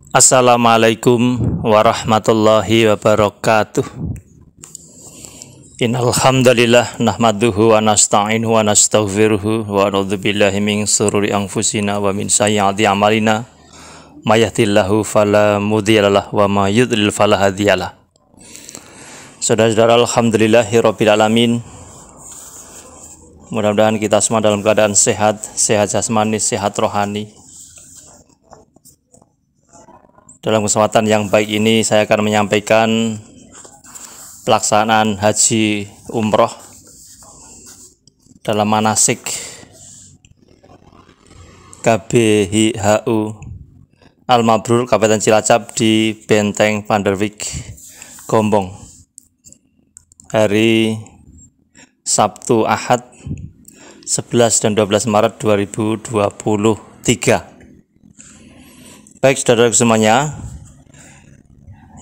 Assalamualaikum warahmatullahi wabarakatuh. Innal hamdalillah nahmaduhu wa nasta'inuhu wa nastaghfiruhu wa na'udzubillahi min shururi anfusina wa min sayyiati a'malina may yahdihillahu fala mudhillalah wa may yudlil fala hadiyalah. Saudara-saudara, alhamdulillahirabbil alamin. Mudah-mudahan kita semua dalam keadaan sehat, sehat jasmani, sehat rohani. Dalam kesempatan yang baik ini saya akan menyampaikan pelaksanaan haji umroh dalam manasik KBHU Al-Mabrur Kabupaten Cilacap di Benteng Vanderwyk, Gombong, hari Sabtu Ahad 11 dan 12 Maret 2023. Baik saudara semuanya,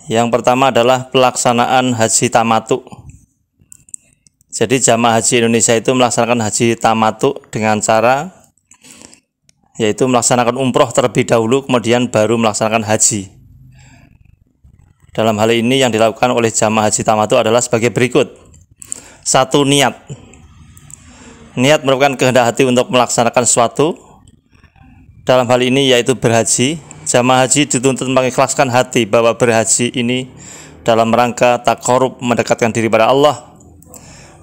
yang pertama adalah pelaksanaan haji tamattu. Jadi jamaah haji Indonesia itu melaksanakan haji tamattu dengan cara yaitu melaksanakan umroh terlebih dahulu, kemudian baru melaksanakan haji. Dalam hal ini yang dilakukan oleh jamaah haji tamattu adalah sebagai berikut. 1. Niat. Niat merupakan kehendak hati untuk melaksanakan suatu, dalam hal ini yaitu berhaji. Jamaah haji dituntut mengikhlaskan hati bahwa berhaji ini dalam rangka taqarrub, mendekatkan diri pada Allah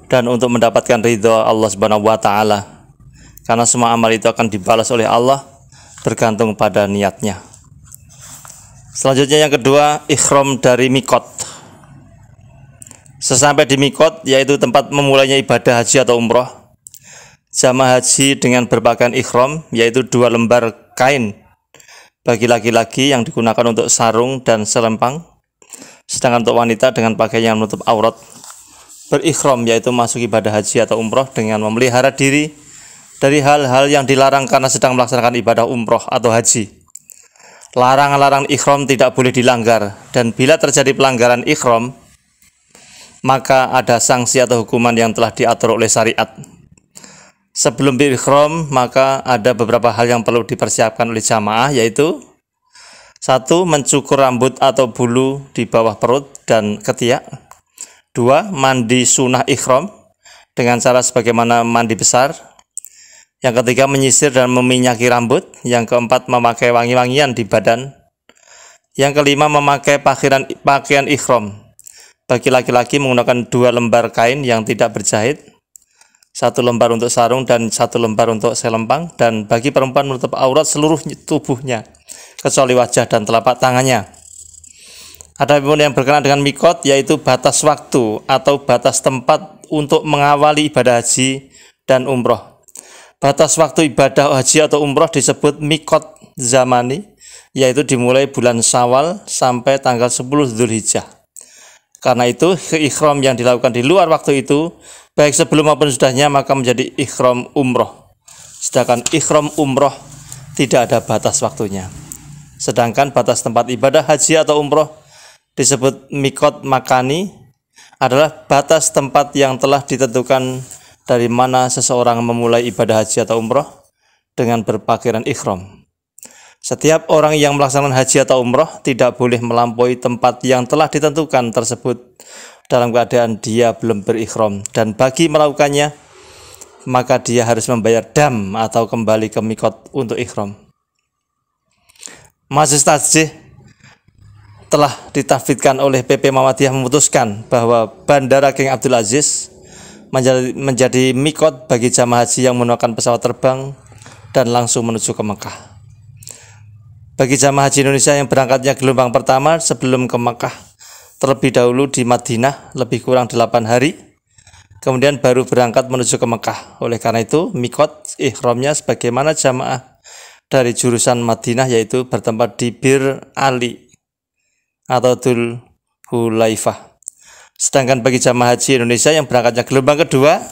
dan untuk mendapatkan ridha Allah Subhanahu wa taala. Karena semua amal itu akan dibalas oleh Allah bergantung pada niatnya. Selanjutnya yang kedua, ihram dari mikot. Sesampai di mikot, yaitu tempat memulainya ibadah haji atau umroh, jamaah haji dengan berpakaian ihram, yaitu 2 lembar kain bagi laki-laki yang digunakan untuk sarung dan selempang, sedangkan untuk wanita dengan pakaian yang menutup aurat, berikhram yaitu masuk ibadah haji atau umroh dengan memelihara diri dari hal-hal yang dilarang karena sedang melaksanakan ibadah umroh atau haji. Larangan-larangan ikhram tidak boleh dilanggar, dan bila terjadi pelanggaran ikhram maka ada sanksi atau hukuman yang telah diatur oleh syariat. Sebelum berikhram, maka ada beberapa hal yang perlu dipersiapkan oleh jamaah, yaitu 1. Mencukur rambut atau bulu di bawah perut dan ketiak. 2. Mandi sunnah ikhram dengan cara sebagaimana mandi besar. Yang ketiga, menyisir dan meminyaki rambut. Yang keempat, memakai wangi-wangian di badan. Yang kelima, memakai pakaian ikhram. Bagi laki-laki menggunakan 2 lembar kain yang tidak berjahit, 1 lembar untuk sarung dan 1 lembar untuk selempang, dan bagi perempuan menutup aurat seluruh tubuhnya kecuali wajah dan telapak tangannya. Ada pun yang berkenaan dengan mikot, yaitu batas waktu atau batas tempat untuk mengawali ibadah haji dan umroh. Batas waktu ibadah haji atau umroh disebut mikot zamani, yaitu dimulai bulan Syawal sampai tanggal 10 Dzulhijjah. Karena itu, ikhram yang dilakukan di luar waktu itu, baik sebelum maupun sudahnya, maka menjadi ikhram umroh. Sedangkan ikhram umroh tidak ada batas waktunya. Sedangkan batas tempat ibadah haji atau umroh disebut mikot makani, adalah batas tempat yang telah ditentukan dari mana seseorang memulai ibadah haji atau umroh dengan berpakaian ikhram. Setiap orang yang melaksanakan haji atau umroh tidak boleh melampaui tempat yang telah ditentukan tersebut dalam keadaan dia belum berikhram, dan bagi melakukannya maka dia harus membayar dam atau kembali ke mikot untuk ikhram. Majelis Tajih telah ditafidkan oleh PP Muhammadiyah memutuskan bahwa Bandara King Abdul Aziz menjadi mikot bagi jamaah haji yang menggunakan pesawat terbang dan langsung menuju ke Mekah. Bagi jamaah haji Indonesia yang berangkatnya gelombang pertama sebelum ke Mekah, terlebih dahulu di Madinah lebih kurang 8 hari, kemudian baru berangkat menuju ke Mekah. Oleh karena itu, mikot ihramnya sebagaimana jamaah dari jurusan Madinah, yaitu bertempat di Bir Ali atau Dzul Hulaifah. Sedangkan bagi jamaah haji Indonesia yang berangkatnya gelombang kedua,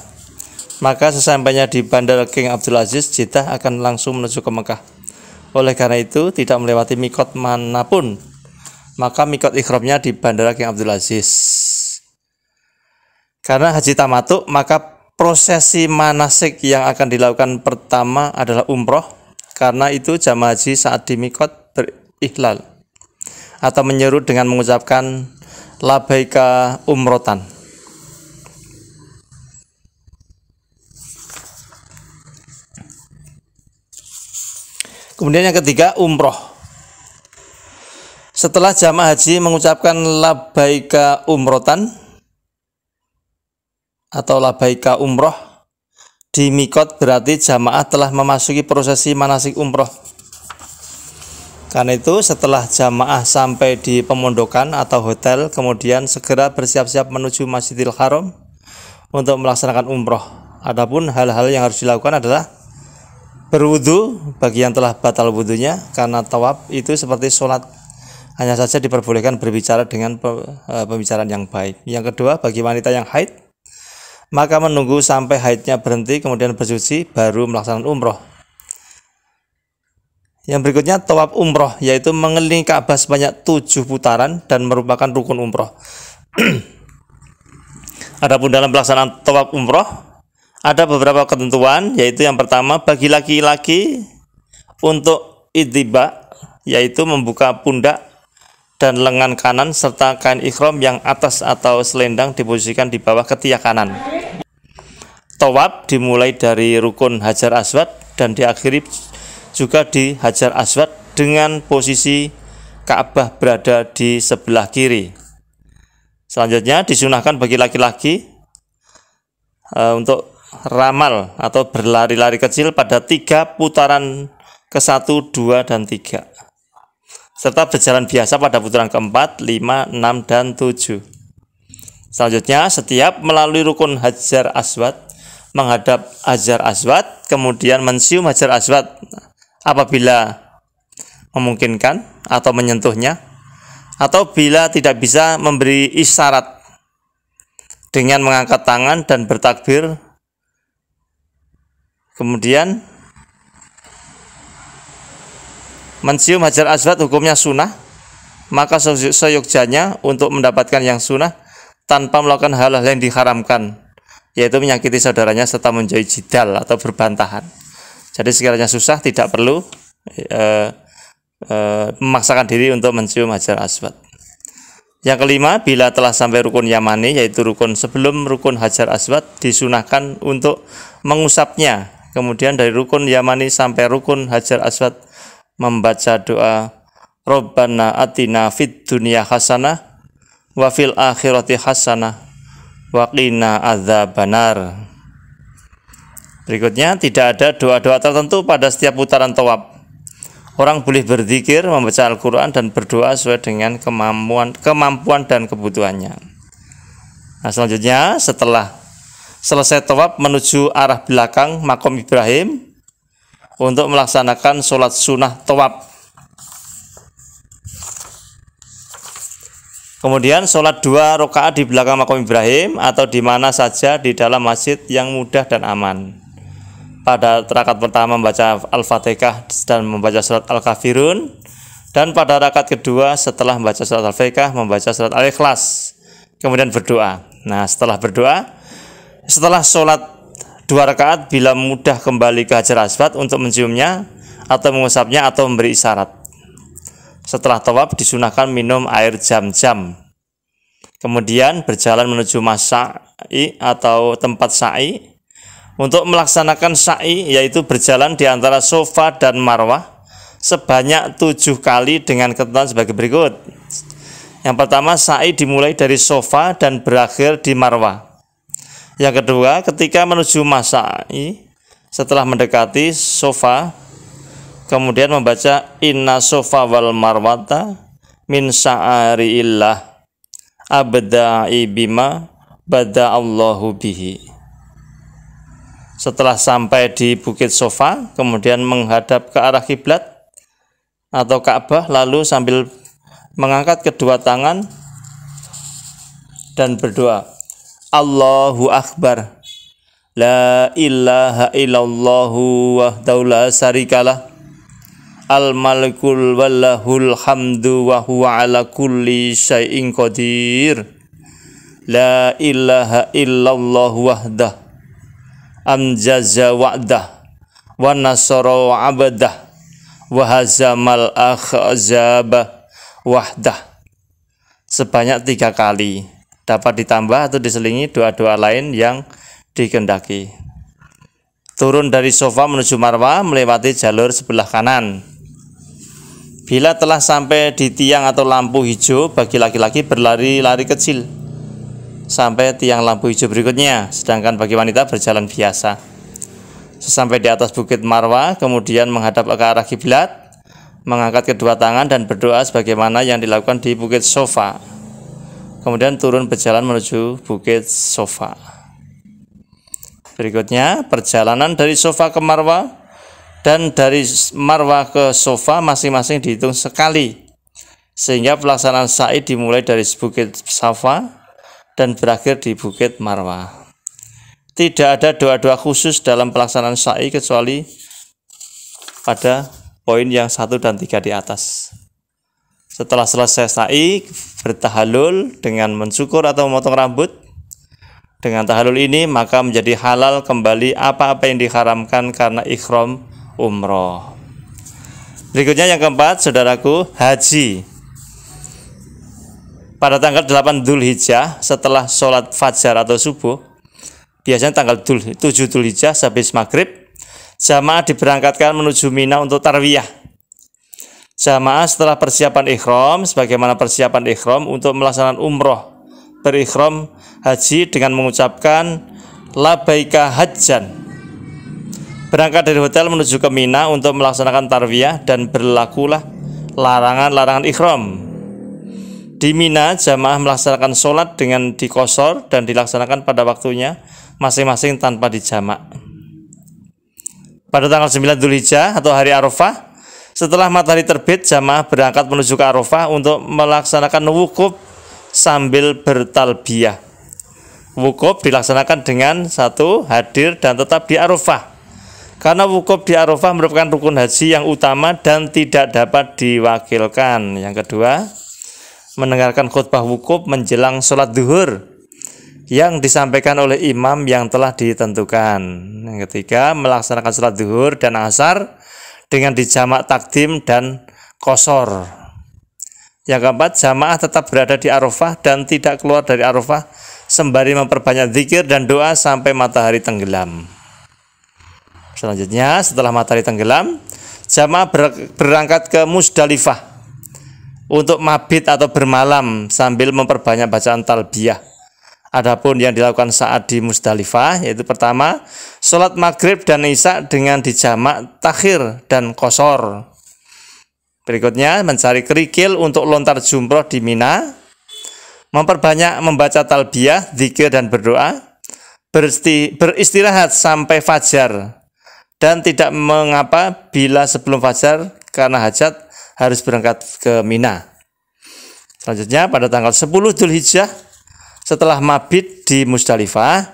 maka sesampainya di Bandara King Abdul Aziz, Jeddah akan langsung menuju ke Mekah. Oleh karena itu, tidak melewati mikot manapun, maka mikot ikhramnya di Bandara King Abdul Aziz. Karena haji tamattu, maka prosesi manasik yang akan dilakukan pertama adalah umroh. Karena itu jamaah haji saat di mikot berihlal. atau menyeru dengan mengucapkan labbaika umrotan. Kemudian yang ketiga, umroh. Setelah jamaah haji mengucapkan labbaika umrotan atau labbaika umroh di mikot, berarti jamaah telah memasuki prosesi manasik umroh. Karena itu setelah jamaah sampai di pemondokan atau hotel, kemudian segera bersiap-siap menuju Masjidil Haram untuk melaksanakan umroh. Adapun hal-hal yang harus dilakukan adalah berwudu bagi yang telah batal wudunya, karena tawaf itu seperti sholat, hanya saja diperbolehkan berbicara dengan pembicaraan yang baik. Yang kedua, bagi wanita yang haid, maka menunggu sampai haidnya berhenti kemudian bersuci baru melaksanakan umroh. Yang berikutnya, tawaf umroh, yaitu mengelilingi Ka'bah sebanyak 7 putaran dan merupakan rukun umroh. Adapun dalam pelaksanaan tawaf umroh ada beberapa ketentuan, yaitu yang pertama, bagi laki-laki untuk ittiba, yaitu membuka pundak dan lengan kanan serta kain ikhram yang atas atau selendang diposisikan di bawah ketiak kanan. Tawaf dimulai dari rukun Hajar Aswad dan diakhiri juga di Hajar Aswad dengan posisi Ka'bah berada di sebelah kiri. Selanjutnya disunahkan bagi laki-laki untuk ramal atau berlari-lari kecil pada 3 putaran ke-1, 2, dan 3, serta berjalan biasa pada putaran ke-4, 5, 6, dan 7. Selanjutnya, setiap melalui rukun Hajar Aswad, menghadap Hajar Aswad, kemudian mencium Hajar Aswad apabila memungkinkan atau menyentuhnya, atau bila tidak bisa memberi isyarat dengan mengangkat tangan dan bertakbir. Kemudian mencium Hajar Aswad hukumnya sunnah, maka seyogjanya untuk mendapatkan yang sunnah tanpa melakukan hal-hal yang diharamkan, yaitu menyakiti saudaranya serta menjauhi jidal atau berbantahan. Jadi sekiranya susah, tidak perlu memaksakan diri untuk mencium Hajar Aswad. Yang kelima, bila telah sampai rukun Yamani, yaitu rukun sebelum rukun Hajar Aswad, disunahkan untuk mengusapnya. Kemudian dari rukun Yamani sampai rukun Hajar Aswad membaca doa Rabbana atina fid dunya hasanah wa fil akhirati hasanah wa qina adzabannar. Berikutnya, tidak ada doa-doa tertentu pada setiap putaran tawaf. Orang boleh berzikir, membaca Al-Quran, dan berdoa sesuai dengan kemampuan dan kebutuhannya. Nah, selanjutnya setelah selesai tawaf menuju arah belakang makom Ibrahim untuk melaksanakan sholat sunnah tawaf. Kemudian sholat 2 rakaat di belakang makom Ibrahim atau di mana saja di dalam masjid yang mudah dan aman. Pada rakaat pertama membaca Al-Fatihah dan membaca surat Al-Kafirun, dan pada rakaat kedua setelah membaca surat Al-Fatihah membaca surat Al-Ikhlas, kemudian berdoa. Nah, setelah berdoa, setelah sholat 2 rakaat, bila mudah kembali ke Hajar Aswad untuk menciumnya atau mengusapnya atau memberi isyarat. Setelah tawaf disunahkan minum air jam-jam. Kemudian berjalan menuju masai atau tempat sa'i. Untuk melaksanakan sa'i, yaitu berjalan di antara Sofa dan Marwah sebanyak 7 kali dengan ketentuan sebagai berikut. Yang pertama, sa'i dimulai dari Sofa dan berakhir di Marwah. Yang kedua, ketika menuju masai, setelah mendekati Sofa, kemudian membaca Inna Sofa wal Marwata min sya'ariillah abda'i bima bada Allahu bihi. Setelah sampai di Bukit Sofa, kemudian menghadap ke arah kiblat atau Ka'bah, lalu sambil mengangkat kedua tangan dan berdoa, Allahu Akbar, la ilaha illallahu wahdahu la syarikalah, al-malikul wallahul hamdu wa huwa ala kulli syai'in qadir, la ilaha illallah wahdah amjaza wa'dah wa nasara 'abdah wa hazamal akhzaba wahdah sebanyak 3 kali. Dapat ditambah atau diselingi doa-doa lain yang dikehendaki. Turun dari sofa menuju Marwah melewati jalur sebelah kanan. Bila telah sampai di tiang atau lampu hijau, bagi laki-laki berlari-lari kecil sampai tiang lampu hijau berikutnya, sedangkan bagi wanita berjalan biasa. Sesampai di atas bukit Marwah, kemudian menghadap ke arah kiblat, mengangkat kedua tangan dan berdoa sebagaimana yang dilakukan di bukit Sofa. Kemudian turun berjalan menuju bukit Sofa. Berikutnya, perjalanan dari Sofa ke Marwah dan dari Marwah ke Sofa masing-masing dihitung sekali, sehingga pelaksanaan sa'i dimulai dari bukit Sofa dan berakhir di bukit Marwah. Tidak ada doa-doa khusus dalam pelaksanaan sa'i kecuali pada poin yang 1 dan 3 di atas. Setelah selesai sa'i, bertahalul dengan mencukur atau memotong rambut. Dengan tahalul ini maka menjadi halal kembali apa-apa yang diharamkan karena ihram umroh. Berikutnya yang keempat, saudaraku, haji. Pada tanggal 8 Dzulhijjah setelah sholat fajar atau subuh, biasanya tanggal 7 Dzulhijjah habis maghrib, jamaah diberangkatkan menuju Mina untuk tarwiyah. Jamaah setelah persiapan ihram, sebagaimana persiapan ihram untuk melaksanakan umroh, berikhram haji dengan mengucapkan labaika hajjan. Berangkat dari hotel menuju ke Mina untuk melaksanakan tarwiyah dan berlakulah larangan-larangan ihram. Di Mina, jamaah melaksanakan sholat dengan dikosor dan dilaksanakan pada waktunya masing-masing tanpa dijamak. Pada tanggal 9 Dzulhijjah atau hari Arafah, setelah matahari terbit, jamaah berangkat menuju ke Arafah untuk melaksanakan wukuf sambil bertalbiyah. Wukuf dilaksanakan dengan 1. Hadir dan tetap di Arafah. Karena wukuf di Arafah merupakan rukun haji yang utama dan tidak dapat diwakilkan. Yang kedua, mendengarkan khutbah wukuf menjelang sholat duhur yang disampaikan oleh imam yang telah ditentukan. Yang ketiga, melaksanakan sholat duhur dan asar dengan dijamak takdim dan qosor. Yang keempat, jamaah tetap berada di Arafah dan tidak keluar dari Arafah sembari memperbanyak zikir dan doa sampai matahari tenggelam. Selanjutnya, setelah matahari tenggelam, jamaah berangkat ke Musdalifah untuk mabit atau bermalam sambil memperbanyak bacaan talbiyah. Adapun yang dilakukan saat di Musdalifah yaitu pertama, sholat maghrib dan isya dengan dijamak takhir dan qosor. Berikutnya, mencari kerikil untuk lontar jumroh di Mina, memperbanyak membaca talbiyah, zikir dan berdoa, beristirahat sampai fajar, dan tidak mengapa bila sebelum fajar karena hajat harus berangkat ke Mina. Selanjutnya, pada tanggal 10 Dzulhijjah setelah mabit di Musdalifah,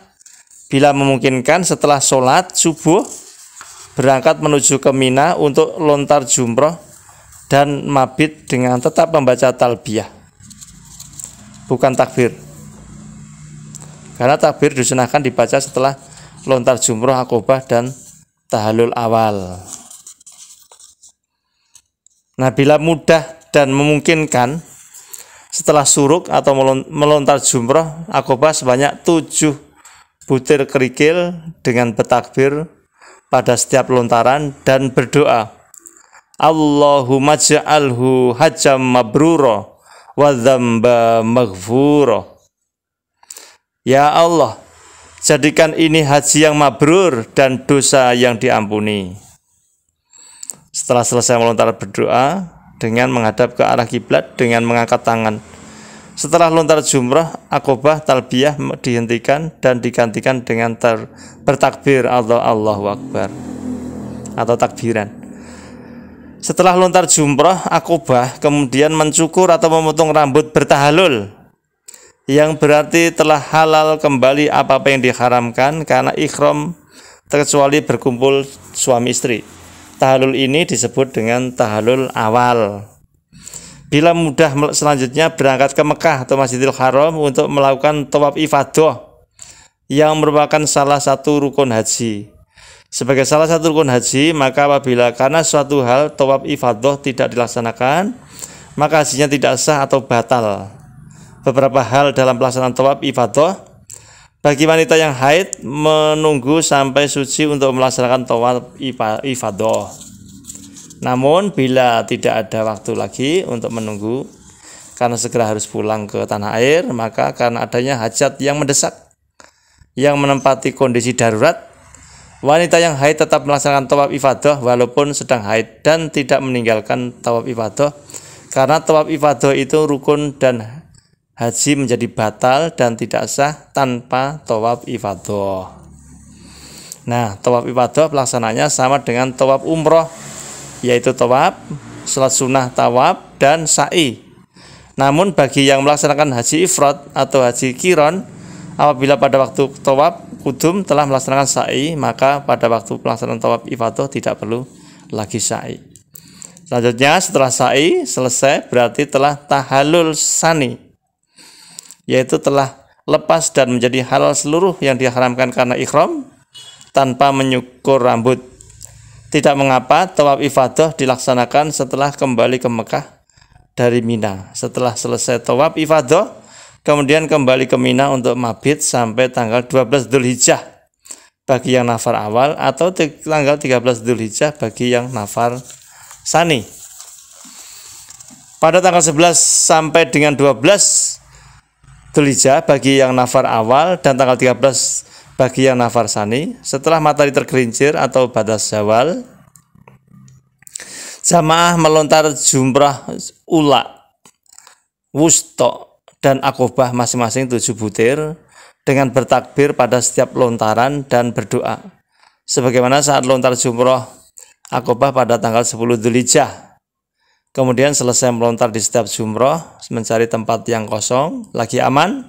bila memungkinkan setelah sholat subuh berangkat menuju ke Mina untuk lontar jumroh dan mabit dengan tetap membaca talbiyah, bukan takbir. Karena takbir disunahkan dibaca setelah lontar jumroh, akobah dan tahallul awal. Nah, bila mudah dan memungkinkan, setelah suruk atau melontar jumroh akobah sebanyak 7 butir kerikil dengan bertakbir pada setiap lontaran dan berdoa, Allahumma ja'alhu hajjam mabrura wa dzamba maghfura. Ya Allah, jadikan ini haji yang mabrur dan dosa yang diampuni. Setelah selesai melontar berdoa dengan menghadap ke arah kiblat dengan mengangkat tangan. Setelah lontar jumrah, akobah talbiyah dihentikan dan digantikan dengan bertakbir atau Allahu Akbar atau takbiran. Setelah lontar jumrah, akobah kemudian mencukur atau memotong rambut bertahalul, yang berarti telah halal kembali apa-apa yang diharamkan karena ihram terkecuali berkumpul suami istri. Tahallul ini disebut dengan tahallul awal. Bila mudah, selanjutnya berangkat ke Mekah atau Masjidil Haram untuk melakukan tawaf ifadah yang merupakan salah satu rukun haji. Sebagai salah satu rukun haji, maka apabila karena suatu hal tawaf ifadah tidak dilaksanakan, maka hajinya tidak sah atau batal. Beberapa hal dalam pelaksanaan tawaf ifadah. Bagi wanita yang haid, menunggu sampai suci untuk melaksanakan tawaf ifadah. Namun bila tidak ada waktu lagi untuk menunggu karena segera harus pulang ke tanah air, maka karena adanya hajat yang mendesak yang menempati kondisi darurat, wanita yang haid tetap melaksanakan tawaf ifadah walaupun sedang haid dan tidak meninggalkan tawaf ifadah, karena tawaf ifadah itu rukun dan haji menjadi batal dan tidak sah tanpa tawaf ifadah. Nah, tawaf ifadah pelaksananya sama dengan tawaf umroh, yaitu tawaf, salat sunnah tawaf, dan sa'i. Namun bagi yang melaksanakan haji ifrad atau haji qiron, apabila pada waktu tawaf kudum telah melaksanakan sa'i, maka pada waktu pelaksanaan tawaf ifadah tidak perlu lagi sa'i. Selanjutnya setelah sa'i selesai berarti telah tahallul sani, yaitu telah lepas dan menjadi halal seluruh yang diharamkan karena ihram tanpa menyukur rambut. Tidak mengapa tawaf ifadah dilaksanakan setelah kembali ke Mekah dari Mina. Setelah selesai tawaf ifadah, kemudian kembali ke Mina untuk mabit sampai tanggal 12 Dzulhijjah bagi yang nafar awal atau tanggal 13 Dzulhijjah bagi yang nafar sani. Pada tanggal 11 sampai dengan 12 Dzulhijjah bagi yang nafar awal dan tanggal 13 bagi yang nafar sani, setelah matahari tergelincir atau batas Syawal, jamaah melontar jumrah ula, wusto, dan akobah masing-masing 7 butir dengan bertakbir pada setiap lontaran dan berdoa, sebagaimana saat lontar jumrah akobah pada tanggal 10 Dzulhijjah. Kemudian selesai melontar di setiap jumrah, mencari tempat yang kosong, lagi aman,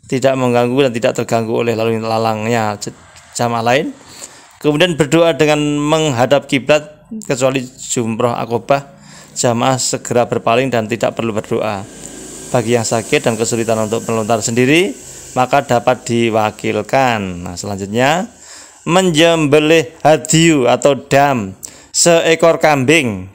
tidak mengganggu dan tidak terganggu oleh lalu lalangnya jamaah lain. Kemudian berdoa dengan menghadap kiblat, kecuali jumrah akobah, jamaah segera berpaling dan tidak perlu berdoa. Bagi yang sakit dan kesulitan untuk melontar sendiri, maka dapat diwakilkan. Nah, selanjutnya menyembelih hadiyu atau dam, seekor kambing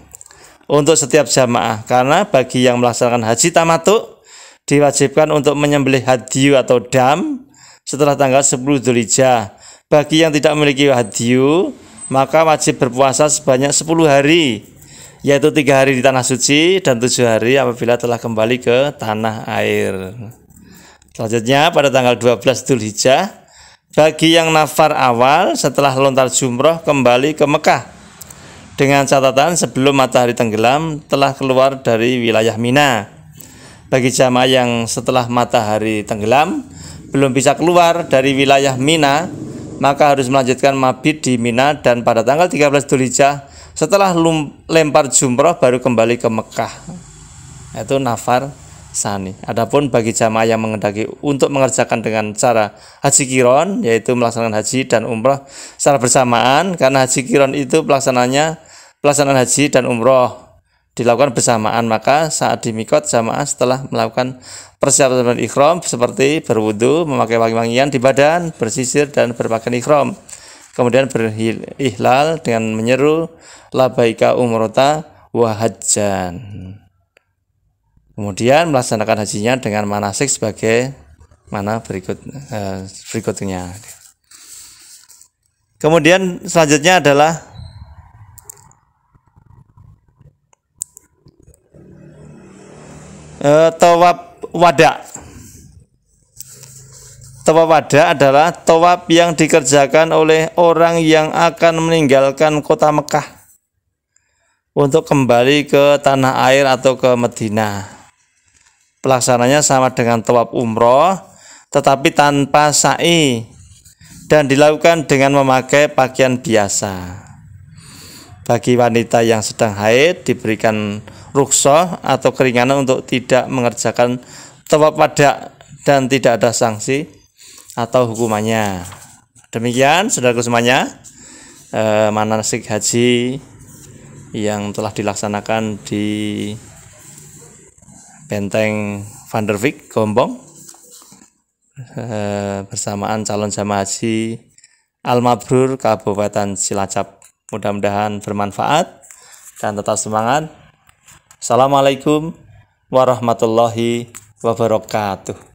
untuk setiap jamaah, karena bagi yang melaksanakan haji tamattu diwajibkan untuk menyembelih hadiyu atau dam setelah tanggal 10 Dzulhijjah. Bagi yang tidak memiliki hadiyu, maka wajib berpuasa sebanyak 10 hari, yaitu 3 hari di tanah suci dan 7 hari apabila telah kembali ke tanah air. Selanjutnya pada tanggal 12 Dzulhijjah, bagi yang nafar awal setelah lontar jumroh kembali ke Mekah, dengan catatan sebelum matahari tenggelam telah keluar dari wilayah Mina. Bagi jamaah yang setelah matahari tenggelam belum bisa keluar dari wilayah Mina, maka harus melanjutkan mabit di Mina dan pada tanggal 13 Dzulhijjah setelah lempar jumroh baru kembali ke Mekah. Itu nafar sani. Adapun bagi jamaah yang mengendaki untuk mengerjakan dengan cara haji qiron, yaitu melaksanakan haji dan umroh secara bersamaan, karena haji qiron itu pelaksanaan haji dan umroh dilakukan bersamaan, maka saat di mikot jamaah setelah melakukan persiapan ihram seperti berwudu, memakai wangi-wangian di badan, bersisir dan berpakaian ihram, kemudian berihlal dengan menyeru labaika umrota wa hajjan, kemudian melaksanakan hajinya dengan manasik sebagai mana berikutnya. Kemudian selanjutnya adalah tawaf wada. Tawaf wada adalah tawaf yang dikerjakan oleh orang yang akan meninggalkan kota Mekah untuk kembali ke tanah air atau ke Madinah. Pelaksananya sama dengan tawaf umroh, tetapi tanpa sa'i dan dilakukan dengan memakai pakaian biasa. Bagi wanita yang sedang haid diberikan rukhsah atau keringanan untuk tidak mengerjakan tawaf wada dan tidak ada sanksi atau hukumannya. Demikian saudaraku semuanya, manasik haji yang telah dilaksanakan di Benteng Van der Wijk Gombong bersamaan calon jamaah haji Al-Mabrur Kabupaten Cilacap. Mudah-mudahan bermanfaat dan tetap semangat. Assalamualaikum warahmatullahi wabarakatuh.